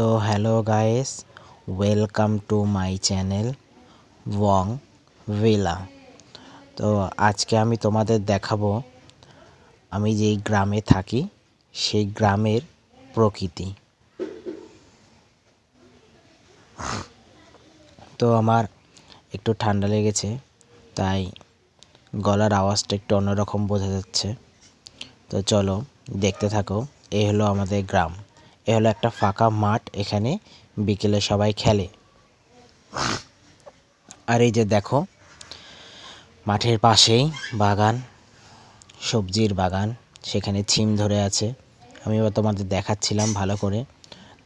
তো hello guys, welcome to my channel Wong villa. তো আজকে আমি তোমাদের দেখাবো আমি যেই গ্রামে থাকি সেই গ্রামের প্রকৃতি। তো আমার একটু ঠান্ডা লেগেছে, তাই গলার আওয়াজটা একটু অন্যরকম বোঝা যাচ্ছে। তো চলো দেখতে থাকো। এই হলো আমাদের গ্রাম, এ হলো একটা ফাঁকা মাঠ, এখানে বিকেলে সবাই খেলে। আর এই যে দেখো, মাঠের পাশেই বাগান, সবজির বাগান, সেখানে ছিম ধরে আছে। আমি এবার তোমাদের দেখাচ্ছিলাম ভালো করে।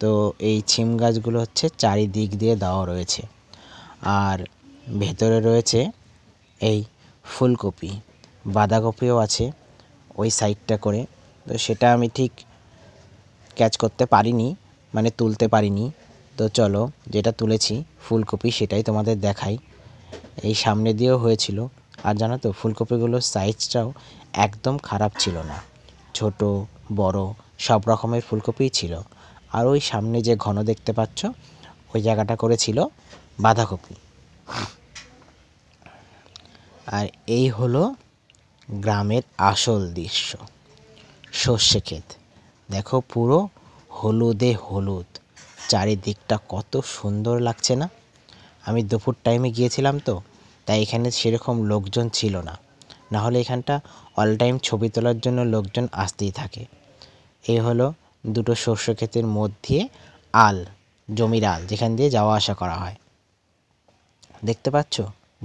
তো এই ছিম গাছগুলো হচ্ছে চারিদিক দিয়ে দেওয়া রয়েছে, আর ভেতরে রয়েছে এই ফুলকপি, বাঁধাকপিও আছে ওই সাইডটা করে। তো সেটা আমি ঠিক ক্যাচ করতে পারিনি, মানে তুলতে পারিনি। তো চলো, যেটা তুলেছি ফুলকপি সেটাই তোমাদের দেখাই। এই সামনে দিয়েও হয়েছিল। আর জানো তো, ফুলকপিগুলোর সাইজটাও একদম খারাপ ছিল না, ছোট বড় সব রকমের ফুলকপিই ছিল। আর ওই সামনে যে ঘন দেখতে পাচ্ছ, ওই জায়গাটা করেছিল বাঁধাকপি। আর এই হলো গ্রামের আসল দৃশ্য, সর্ষে ক্ষেত। দেখো পুরো হলুদে হলুদ, চারিদিকটা কত সুন্দর লাগছে না? আমি দুপুর টাইমে গিয়েছিলাম, তো তাই এখানে সেরকম লোকজন ছিল না, না হলে এখানটা অল টাইম ছবি তোলার জন্য লোকজন আসতেই থাকে। এই হলো দুটো সর্ষে ক্ষেতের মধ্যে আল, জমির আল, যেখান দিয়ে যাওয়া আসা করা হয়। দেখতে পাচ্ছ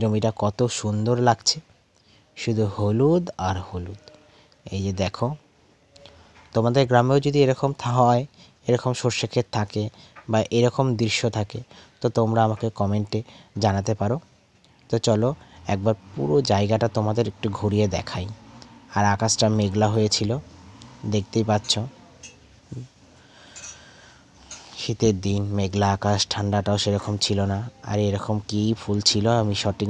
জমিটা কত সুন্দর লাগছে, শুধু হলুদ আর হলুদ। এই যে দেখো, তোমাদের গ্রামেও যদি এরকম হয়, এরকম সর্ষে ক্ষেত থাকে বা এরকম দৃশ্য থাকে, তো তোমরা আমাকে কমেন্টে জানাতে পারো। তো চলো একবার পুরো জায়গাটা তোমাদের একটু ঘুরিয়ে দেখাই। আর আকাশটা মেঘলা হয়েছিল, দেখতেই পাচ্ছ। শীতের দিন, মেঘলা আকাশ, ঠান্ডাটাও সেরকম ছিল না। আর এরকম কী ফুল ছিল আমি সঠিক